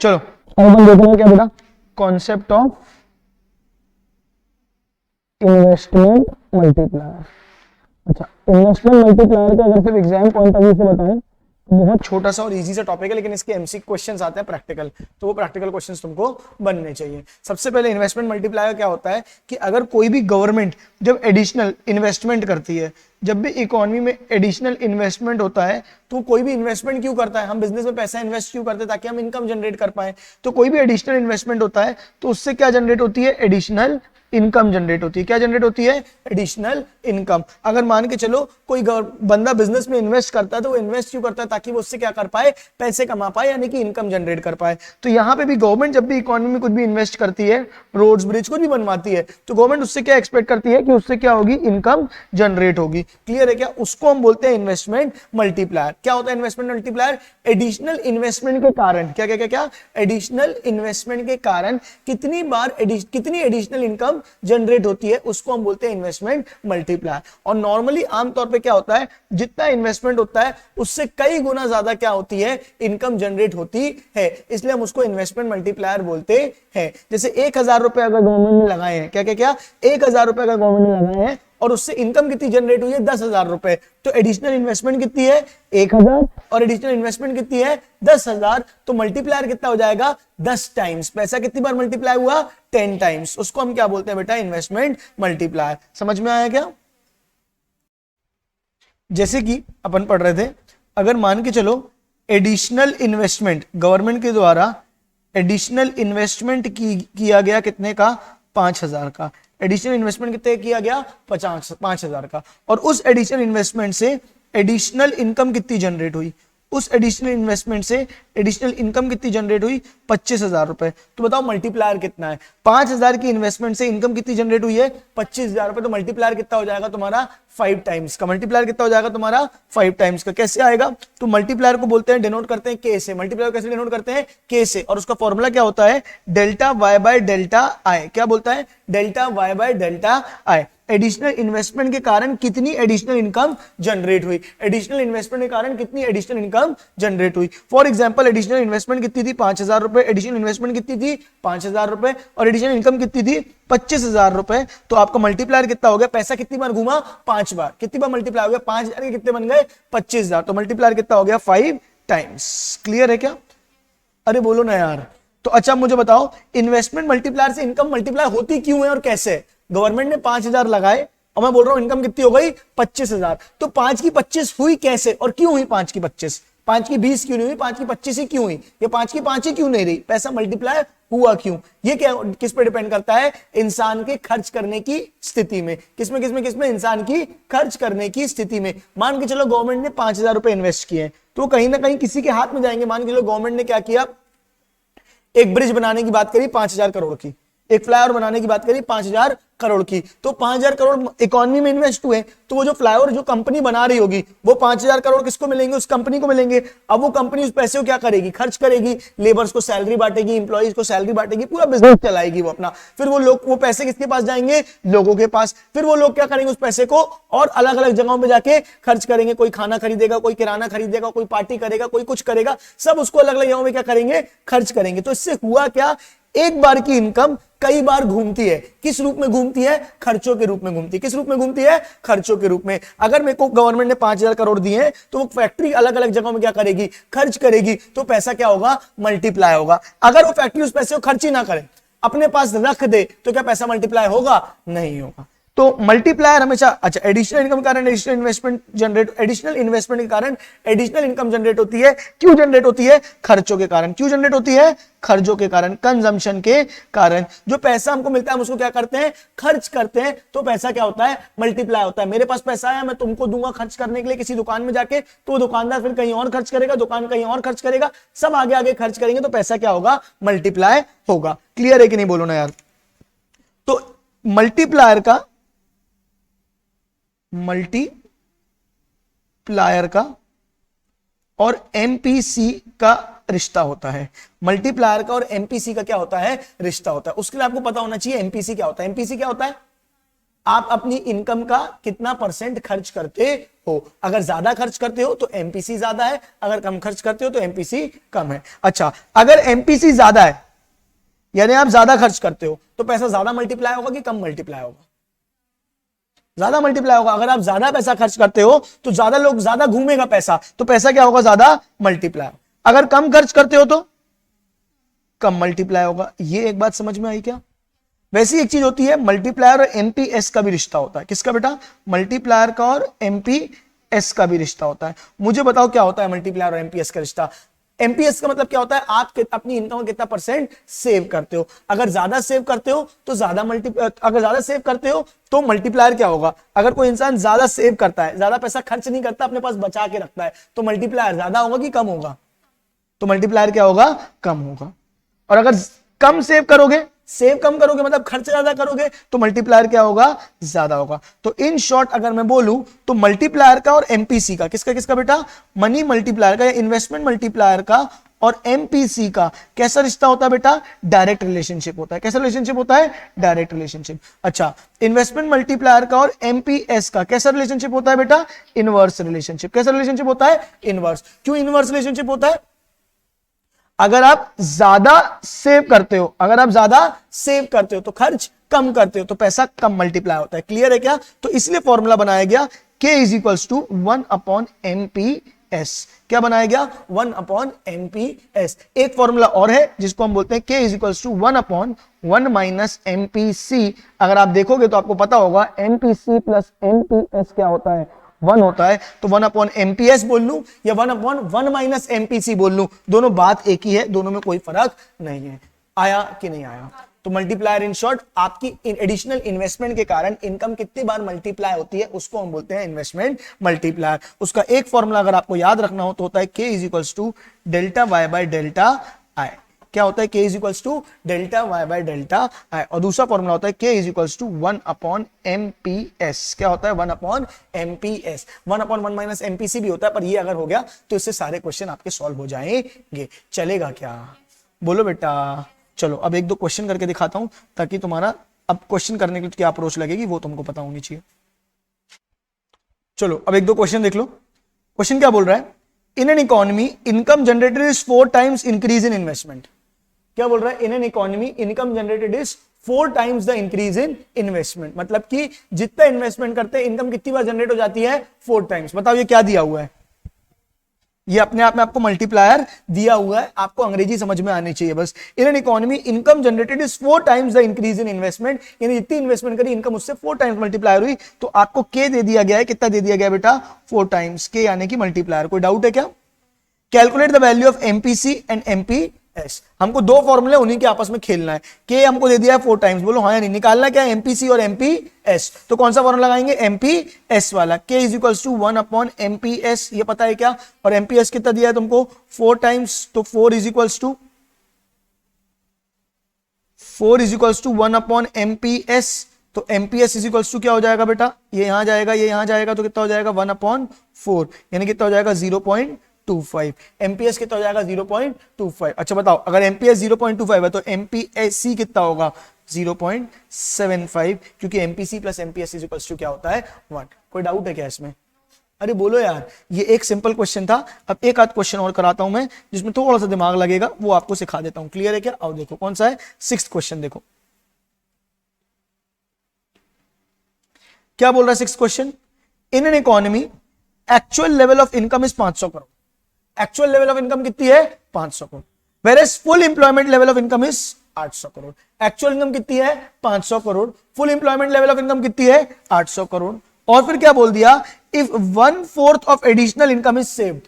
चलो अब अपन देख रहे हैं क्या बेटा, कॉन्सेप्ट ऑफ इन्वेस्टमेंट मल्टीप्लायर। अच्छा, इन्वेस्टमेंट मल्टीप्लायर का अगर सिर्फ एग्जाम पॉइंट ऑफ व्यू से बताएं तो बहुत छोटा सा और इजी सा टॉपिक है, लेकिन इसके एमसी क्वेश्चंस आते हैं प्रैक्टिकल, तो वो प्रैक्टिकल क्वेश्चंस तुमको बनने चाहिए। सबसे पहले इन्वेस्टमेंट मल्टीप्लायर क्या होता है कि अगर कोई भी गवर्नमेंट जब एडिशनल इन्वेस्टमेंट करती है, जब भी इकोनॉमी में एडिशनल इन्वेस्टमेंट होता है, तो कोई भी इन्वेस्टमेंट क्यों करता है, हम बिजनेस में पैसा इन्वेस्ट क्यों करते हैं, ताकि हम इनकम जनरेट कर पाए। तो कोई भी एडिशनल इन्वेस्टमेंट होता है तो उससे क्या जनरेट होती है, एडिशनल इनकम जनरेट होती है। क्या जनरेट होती है, एडिशनल इनकम। अगर मान के चलो कोई बंदा बिजनेस में इन्वेस्ट करता है तो वो इन्वेस्ट क्यों करता है, ताकि वो उससे क्या कर पाए, पैसे कमा पाए, यानी कि इनकम जनरेट कर पाए। तो यहाँ पे भी गवर्नमेंट जब भी इकोनॉमी में कुछ भी इन्वेस्ट करती है, रोड्स ब्रिज कुछ भी बनवाती है, तो गवर्नमेंट उससे क्या एक्सपेक्ट करती है कि उससे क्या होगी, इनकम जनरेट होगी। क्लियर है क्या? उसको हम बोलते हैं इन्वेस्टमेंट मल्टीप्लायर। क्या होता है इन्वेस्टमेंट मल्टीप्लायर? एडिशनल इन्वेस्टमेंट के कारण क्या क्या क्या क्या एडिशनल इन्वेस्टमेंट के कारण कितनी एडिशनल इनकम जनरेट होती है, उसको हम बोलते हैं इन्वेस्टमेंट मल्टीप्लायर। और नॉर्मली आमतौर पे क्या होता है, जितना इन्वेस्टमेंट होता है उससे कई गुना ज्यादा क्या होती है, इनकम जनरेट होती है, इसलिए हम उसको इन्वेस्टमेंट मल्टीप्लायर बोलते हैं। जैसे 1000 रुपए अगर गवर्नमेंट ने लगाए हैं, क्या क्या क्या 1000 रुपए अगर गवर्नमेंट ने लगाए हैं और उससे इनकम कितनी जनरेट हुई है, 10,000 रुपए, तो एडिशनल इन्वेस्टमेंट कितनी है, 1000, और एडिशनल इन्वेस्टमेंट कितनी है, 10,000, तो मल्टीप्लायर कितना हो जाएगा, 10 टाइम्स। पैसा कितनी बार मल्टीप्लाई हुआ, 10 टाइम्स। उसको हम क्या बोलते हैं बेटा, इन्वेस्टमेंट मल्टीप्लायर। समझ में आया क्या? जैसे कि अपन पढ़ रहे थे, अगर मान के चलो एडिशनल इन्वेस्टमेंट गवर्नमेंट के द्वारा एडिशनल इन्वेस्टमेंट किया गया कितने का, 5,000 का। एडिशनल इन्वेस्टमेंट कितने किया गया, 5,000 का। और उस एडिशनल इन्वेस्टमेंट से एडिशनल इनकम कितनी जनरेट हुई, उस एडिशनल इन्वेस्टमेंट से एडिशनल इनकम कितनी जनरेट हुई, 25,000 रुपए। तो बताओ मल्टीप्लायर कितना है, 5,000 की इन्वेस्टमेंट से इनकम कितनी जनरेट हुई है, 25,000 रुपए। तो मल्टीप्लायर कितना हो जाएगा तुम्हारा, 5 टाइम्स का। मल्टीप्लायर कितना हो जाएगा तुम्हारा, 5 टाइम्स का। कैसे आएगा, तो मल्टीप्लायर को बोलते हैं, डिनोट करते हैं के से। मल्टीप्लायर कैसे डिनोट करते हैं, के से, और उसका फॉर्मूला क्या होता है, delta Y by delta I. क्या बोलता है, delta Y by delta I. Additional investment के कारण कितनी एडिशनल इनकम जनरेट हुई, एडिशनल इन्वेस्टमेंट के कारण कितनी एडिशनल इनकम जनरेट हुई। फॉर एग्जांपल एडिशनल इन्वेस्टमेंट कितनी थी, 5,000 रुपए, एडिशनल इन्वेस्टमेंट कितनी थी, 5,000 रुपए, और एडिशनल इनकम कितनी थी, 25,000 रुपए। तो आपका मल्टीप्लायर कितना हो गया, पैसा कितनी बार घूमा, 5 बार। कितनी बार मल्टीप्लाई हो गया, 5,000 के कितने बन गए, 25,000। तो मल्टीप्लायर कितना हो गया, 5 टाइम्स। क्लियर है क्या? अरे बोलो ना यार। तो अच्छा मुझे बताओ, इन्वेस्टमेंट मल्टीप्लायर से इनकम मल्टीप्लाई होती क्यों है और कैसे? गवर्नमेंट ने 5,000 लगाए और मैं बोल रहा हूं इनकम कितनी हो गई, 25,000। तो 5 की 25 हुई कैसे और क्यों हुई 5 की 25? 5 की 20 क्यों नहीं हुई, 5 की 25 ही क्यों हुई, ये 5 की 5 ही क्यों नहीं रही? पैसा मल्टीप्लाई हुआ क्यों? ये क्या किस पे डिपेंड करता है, इंसान के खर्च करने की स्थिति में। किसमें इंसान की खर्च करने की स्थिति में। मान के चलो गवर्नमेंट ने 5,000 रुपए इन्वेस्ट किए, तो कहीं ना कहीं किसी के हाथ में जाएंगे। मान के चलो गवर्नमेंट ने क्या किया, एक ब्रिज बनाने की बात करी 5,000 करोड़ की, एक फ्लाईओवर बनाने की बात करी 5,000 करोड़ की, तो 5,000 करोड़ इकोनॉमी में इन्वेस्ट हुए। तो वो जो फ्लाईओवर जो कंपनी बना रही होगी, वो 5,000 करोड़ किसको मिलेंगे, उस कंपनी को मिलेंगे। अब वो कंपनी उस पैसे को क्या करेगी, खर्च करेगी, लेबर्स को सैलरी बांटेगी, इंप्लॉइज को सैलरी बांटेगी, पूरा बिजनेस चलाएगी वो अपना। फिर वो लोग, वो पैसे किसके पास जाएंगे, लोगों के पास। फिर वो लोग क्या करेंगे, उस पैसे को और अलग अलग जगहों पे जाके खर्च करेंगे। कोई खाना खरीदेगा, कोई किराना खरीदेगा, कोई पार्टी करेगा, कोई कुछ करेगा, सब उसको अलग अलग जगहों पे क्या करेंगे, खर्च करेंगे। तो इससे हुआ क्या, एक बार की इनकम कई बार घूमती है। किस रूप में घूमती है, खर्चों के रूप में घूमती है। किस रूप में घूमती है, खर्चों के रूप में। अगर मेरे को गवर्नमेंट ने 5,000 करोड़ दिए हैं, तो वो फैक्ट्री अलग अलग जगहों में क्या करेगी, खर्च करेगी, तो पैसा क्या होगा, मल्टीप्लाई होगा। अगर वो फैक्ट्री उस पैसे को खर्च ही ना करे, अपने पास रख दे, तो क्या पैसा मल्टीप्लाई होगा, नहीं होगा। तो मल्टीप्लायर हमेशा, अच्छा एडिशनल इनकम के कारण additional investment generate, additional investment के कारण एडिशनल इनकम जनरेट होती है। क्यों जनरेट होती है, खर्चों के कारण। क्यों जनरेट होती है, खर्चों के कारण, कंजम्पशन के कारण। जो पैसा हमको मिलता है हम उसको क्या करते हैं, खर्च करते हैं, तो पैसा क्या होता है, मल्टीप्लाई होता है। मेरे पास पैसा है, मैं तुमको दूंगा खर्च करने के लिए किसी दुकान में जाके, तो दुकानदार फिर कहीं और खर्च करेगा, दुकान कहीं और खर्च करेगा, सब आगे आगे खर्च करेंगे, तो पैसा क्या होगा, मल्टीप्लाई होगा। क्लियर है कि नहीं, बोलो ना यार। तो मल्टीप्लायर का, मल्टीप्लायर का और एमपीसी का रिश्ता होता है। मल्टीप्लायर का और एमपीसी का क्या होता है, रिश्ता होता है। उसके लिए आपको पता होना चाहिए एमपीसी क्या होता है। एमपीसी क्या होता है, आप अपनी इनकम का कितना परसेंट खर्च करते हो। अगर ज्यादा खर्च करते हो तो एमपीसी ज्यादा है, अगर कम खर्च करते हो तो एमपीसी कम है। अच्छा, अगर एमपीसी ज्यादा है यानी आप ज्यादा खर्च करते हो तो पैसा ज्यादा मल्टीप्लाई होगा कि कम मल्टीप्लाई होगा? ज्यादा मल्टीप्लाई होगा। अगर आप ज्यादा पैसा खर्च करते हो तो ज्यादा लोग, ज्यादा घूमेगा पैसा, तो पैसा क्या होगा? ज्यादा मल्टीप्लाई। अगर कम खर्च करते हो तो कम मल्टीप्लाई होगा। ये एक बात समझ में आई क्या? वैसी एक चीज होती है, मल्टीप्लायर और एमपीएस का भी रिश्ता होता है। किसका बेटा? मल्टीप्लायर का और एमपीएस का भी रिश्ता होता है। मुझे बताओ क्या होता है मल्टीप्लायर और एमपीएस का रिश्ता? एमपीएस का मतलब क्या होता है? आप अपनी इनकम का कितना परसेंट सेव करते हो। अगर ज्यादा सेव करते हो तो अगर ज्यादा सेव करते हो तो मल्टीप्लायर क्या होगा? अगर कोई इंसान ज्यादा सेव करता है, ज्यादा पैसा खर्च नहीं करता, अपने पास बचा के रखता है, तो मल्टीप्लायर ज्यादा होगा कि कम होगा? तो मल्टीप्लायर क्या होगा? कम होगा। और अगर कम सेव करोगे, सेव कम करोगे मतलब खर्च ज्यादा करोगे, तो मल्टीप्लायर क्या होगा? ज्यादा होगा। तो इन शॉर्ट अगर मैं बोलूं तो मल्टीप्लायर का और एमपीसी का, किसका किसका बेटा? मनी मल्टीप्लायर का या इन्वेस्टमेंट मल्टीप्लायर का और एमपीसी का कैसा रिश्ता होता है बेटा? डायरेक्ट रिलेशनशिप होता है। कैसा रिलेशनशिप होता है? Direct relationship. अच्छा, इन्वेस्टमेंट मल्टीप्लायर का और एमपीएस का कैसा रिलेशनशिप होता है बेटा? Inverse relationship. कैसा रिलेशनशिप होता है? इनवर्स। क्यों इनवर्स रिलेशनशिप होता है? अगर आप ज्यादा सेव करते हो, अगर आप ज्यादा सेव करते हो तो खर्च कम करते हो तो पैसा कम मल्टीप्लाई होता है। क्लियर है क्या? तो इसलिए फॉर्मूला बनाया गया K is equals to 1/MPS। क्या बनाया गया? 1/MPS। एक फॉर्मूला और है जिसको हम बोलते हैं K is equals to 1/1 - MPC। अगर आप देखोगे तो आपको पता होगा MPC प्लस MPS क्या होता है? 1 होता है। तो 1/MPS बोल लूं या 1/1 - MPC बोल लूं, दोनों बात एक ही है, दोनों में कोई फर्क नहीं है। आया कि नहीं आया? तो मल्टीप्लायर इन शॉर्ट आपकी एडिशनल इन्वेस्टमेंट के कारण इनकम कितनी बार मल्टीप्लाई होती है उसको हम बोलते हैं इन्वेस्टमेंट मल्टीप्लायर। उसका एक फॉर्मूला अगर आपको याद रखना हो तो होता है K is equals to delta Y by delta I। क्या होता है? K is equals to delta Y by delta I। और दूसरा फॉर्मूला होता है K is equals to 1/MPS। क्या होता है? 1/MPS। 1/1 - MPC भी होता है, पर ये अगर हो गया तो इससे सारे क्वेश्चन आपके सॉल्व हो जाएंगे। चलेगा क्या? बोलो बेटा। चलो अब एक दो क्वेश्चन करके दिखाता हूं ताकि तुम्हारा अब क्वेश्चन करने की क्या अप्रोच लगेगी वो तुमको पता होनी चाहिए। चलो अब एक दो क्वेश्चन देख लो। क्वेश्चन क्या बोल रहा है? इन an economy income generated is 4 times increase in investment. क्या बोल रहा है? इन an economy income generated is 4 times the increase in investment. मतलब कि जितना इन्वेस्टमेंट करते हैं इनकम कितनी बार जनरेट हो जाती है? 4 टाइम्स। बताओ ये क्या दिया हुआ है? ये अपने आप में आपको मल्टीप्लायर दिया हुआ है, आपको अंग्रेजी समझ में आनी चाहिए बस। इन an economy income generated is 4 times the increase in investment, यानी जितनी इन्वेस्टमेंट करी इनकम उससे 4 टाइम्स मल्टीप्लायर हुई। तो आपको के दे दिया गया है, कितना दे दिया गया बेटा? 4 टाइम्स के, यानी कि मल्टीप्लायर। कोई डाउट है क्या? Calculate the value of MPC and MPS. हमको दो फॉर्मूले उन्हीं के आपस में खेलना है। के हमको दे दिया है 4 टाइम्स, बोलो हाँ या नहीं। निकालना क्या है? एमपीसी और एमपीएस। तो कौन सा फॉर्मूला लगाएंगे? एमपीएस वाला। के इज इक्वल्स टू 1/MPS, ये पता है क्या? और एमपीएस कितना दिया है तुमको? 4 टाइम्स। तो 4 इज इक्वल्स टू 1/MPS। तो एमपीएस इज इक्वल्स टू क्या हो जाएगा बेटा? ये यहां जाएगा, ये यहां जाएगा, तो कितना हो जाएगा? 1/4, यानी कितना हो जाएगा? 0.25। एमपीएस कितना हो जाएगा? 0.25। अच्छा बताओ, अगर एमपीएस 0.25 है तो एमपीएससी कितना होगा? 0.75, क्योंकि MPC plus MPS is equals to क्या होता है? 1। कोई डाउट है क्या इसमें? अरे बोलो यार, ये एक सिंपल क्वेश्चन था। अब एक आध क्वेश्चन और कराता हूं मैं जिसमें थोड़ा सा दिमाग लगेगा, वो आपको सिखा देता हूं। क्लियर है क्या? आओ देखो कौन सा है। 6th क्वेश्चन देखो क्या बोल रहा है। 6th question, in an economy actual level of income is 500 crore. Actual level of income कितनी है? 500 crore. Whereas full employment level of income is 800 crore. Actual income कितनी है? 500 crore. Full employment level of income कितनी है? 800 करोड़। और फिर क्या बोल दिया? If 1/4 of additional income is saved.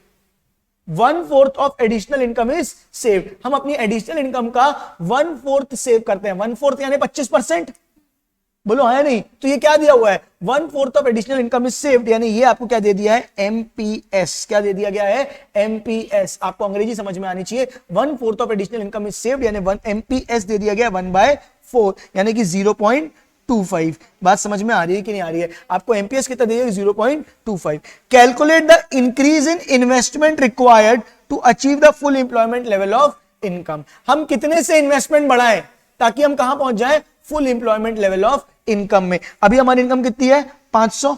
1/4 of additional income is saved. हम अपनी एडिशनल इनकम का 1/4 सेव करते हैं। 1/4 यानी 25%। बोलो हाँ या नहीं? तो ये क्या दिया हुआ है? 1/4 of additional income is saved, यानी ये आपको क्या दे दिया है? एमपीएस। क्या दे दिया गया है? एमपीएस। आपको अंग्रेजी समझ में आनी चाहिए। 1/4 of additional income is saved यानी एमपीएस दे दिया गया 1/4, यानी कि 0.25। बात समझ में आ रही है कि नहीं आ रही है? आपको एमपीएस कितना दिया? 0.25। Calculate the increase in investment required to achieve the full employment level of income. हम कितने से इन्वेस्टमेंट बढ़ाएं ताकि हम कहां पहुंच जाएं? Full employment level of income में। अभी हमारी इनकम कितनी है 500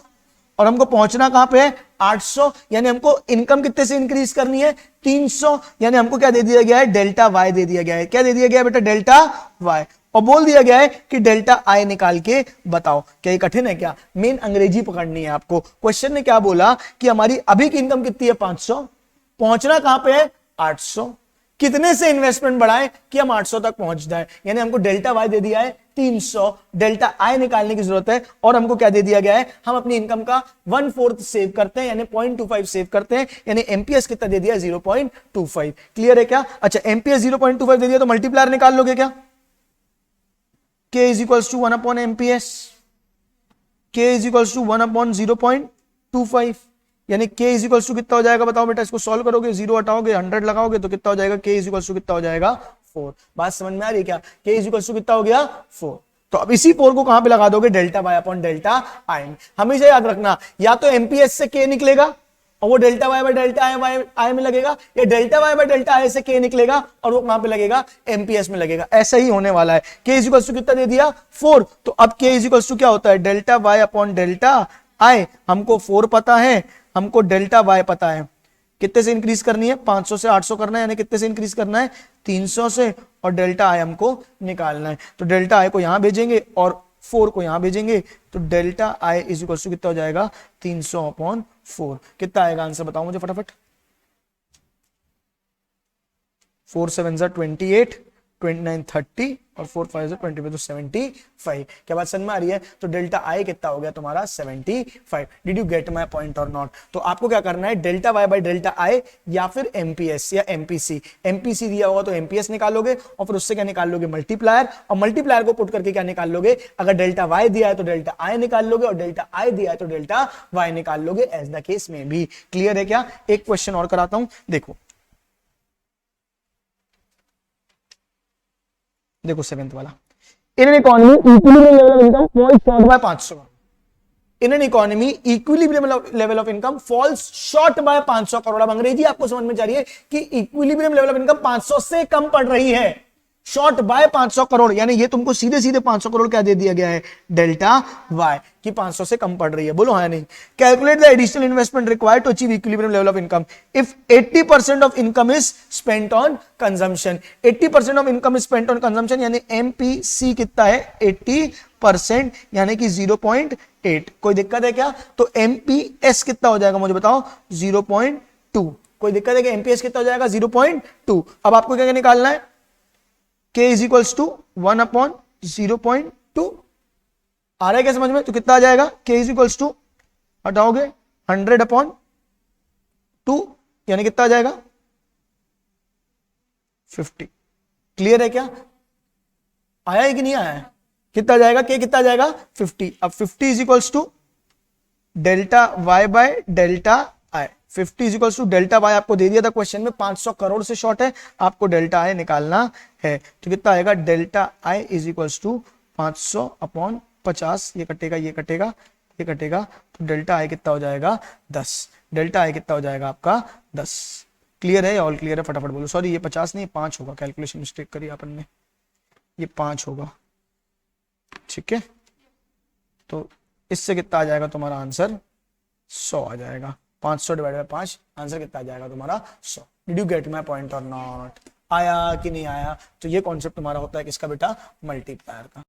और हमको पहुंचना कहां पे है 800, यानी हमको इनकम कितने से इंक्रीज करनी है 300, यानी हमको क्या दे दिया गया है डेल्टा वाई दे दिया गया है। क्या दे दिया गया है बेटा डेल्टा वाई, और बोल दिया गया है कि डेल्टा आई निकाल के बताओ। क्या ये कठिन है क्या? मेन अंग्रेजी पकड़नी है आपको। क्वेश्चन ने क्या बोला कि हमारी अभी की इनकम कितनी है 500, पहुंचना कहां पे है 800, कितने से इन्वेस्टमेंट बढ़ाएं कि हम 800 तक पहुंच जाए, यानी हमको डेल्टा वाई दे दिया है 300, डेल्टा आई निकालने की जरूरत है, और हमको क्या दे दिया गया है हम अपनी इनकम का 1/4 सेव करते हैं, यानी 0.25 सेव करते हैं, यानी एमपीएस कितना दे दिया 0.25। क्लियर है क्या? अच्छा एमपीएस 0.25 दे दिया तो मल्टीप्लायर निकाल लोगे क्या? K is equals to 1 upon MPS, K is equals to 1 upon 0.25, यानी K is equals to कितना हो जाएगा बताओ बेटा? इसको सॉल्व करोगे, 0 हटाओगे 100 लगाओगे तो कितना हो जाएगा? K is equals to कितना हो जाएगा 4। बात समझ में आ रही है क्या? K is equals to कितना हो गया 4। तो अब इसी 4 को कहां पे लगा दोगे? Delta Y upon delta I. हमेशा याद रखना या तो एमपीएस से K निकलेगा और वो delta Y by delta I में लगेगा, या delta Y by delta I से K निकलेगा और वो कहां पे लगेगा? एमपीएस में लगेगा। ऐसा ही होने वाला है। K इज इक्वल्स टू कितना दे दिया 4, तो अब K इज इक्वल्स टू क्या होता है delta Y upon delta I. हमको 4 पता है, हमको डेल्टा वाई पता है, कितने से इंक्रीज करनी है 500 से 800 करना है, यानी कितने से इंक्रीज करना है 300 से, और डेल्टा आई हमको निकालना है। तो डेल्टा आई को यहां भेजेंगे और 4 को यहां भेजेंगे, तो delta I is equal to कितना हो जाएगा 300 अपॉन 4। कितना आएगा आंसर बताओ मुझे फटाफट? 4 7 28, 29 30 और 4 5 25, तो 75। क्या बात समझ में आ रही है? तो डेल्टा आई कितना हो गया तुम्हारा 75। Did you get my point और नॉट? तो आपको क्या करना है delta Y by delta I या फिर एमपीएस या एमपीसी। एमपीसी दिया होगा तो एमपीएस निकाल लोगे और फिर उससे क्या निकाल लोगे मल्टीप्लायर, और मल्टीप्लायर को पुट करके क्या निकाल लोगे? अगर डेल्टा वाई दिया है तो डेल्टा आई निकाल लोगे, और डेल्टा आई दिया है तो डेल्टा वाई निकाल लोगे, एज द केस में भी। क्लियर है क्या? एक क्वेश्चन और कराता हूं, देखो देखो 7th वाला। In an economy equilibrium level of income falls short by 500। In an economy equilibrium level of income falls short by 500 crore. अब अंग्रेजी आपको समझ में जा रही है कि इक्विलिब्रियम लेवल ऑफ इनकम 500 से कम पड़ रही है, शॉर्ट बाय 500 करोड़, यानी ये तुमको सीधे सीधे 500 करोड़ क्या दे दिया गया है डेल्टा वाई, कि 500 से कम पड़ रही है। बोलो हाँ नहीं? Calculate the additional investment required to achieve equilibrium level of income if 80% of income is spent on consumption. 80% of income is spent on consumption, यानी एमपीसी कितना है 80%, यानी कि 0.8। कोई दिक्कत है क्या? तो एमपीएस कितना हो जाएगा मुझे बताओ 0.2। कोई दिक्कत है कि एमपीएस कितना हो जाएगा 0.2। अब आपको क्या निकालना है? K is equals to 1 upon 0.2। आ रहा है क्या समझ में? तो कितना आ जाएगा? K इज इक्वल्स टू हटाओगे 100 अपॉन 2, यानी कितना आ जाएगा 50। क्लियर है क्या? आया है कि नहीं आया है? कितना आ जाएगा? K कितना आ जाएगा 50। अब 50 is equals to delta Y by delta I. 50 is equals to delta Y आपको दे दिया था क्वेश्चन में, 500 करोड़ से शॉर्ट है, आपको डेल्टा आई निकालना है। तो कितना आएगा? Delta I is equals to 500 upon 50, ये कटेगा ये कटेगा ये कटेगा, तो डेल्टा आई कितना हो जाएगा 10। डेल्टा आई कितना हो जाएगा आपका 10। क्लियर है? ऑल क्लियर है? फटाफट बोलो। सॉरी ये 50 नहीं 5 होगा, कैलकुलेशन मिस्टेक करी अपन ने, ये 5 होगा। ठीक है, तो इससे कितना आ जाएगा तुम्हारा आंसर 100 आ जाएगा। 500 डिवाइड बाय 5, आंसर कितना आ जाएगा तुम्हारा 100। Did you get my point और नॉट? आया कि नहीं आया? तो ये कॉन्सेप्ट तुम्हारा होता है किसका बेटा? मल्टीप्लायर का।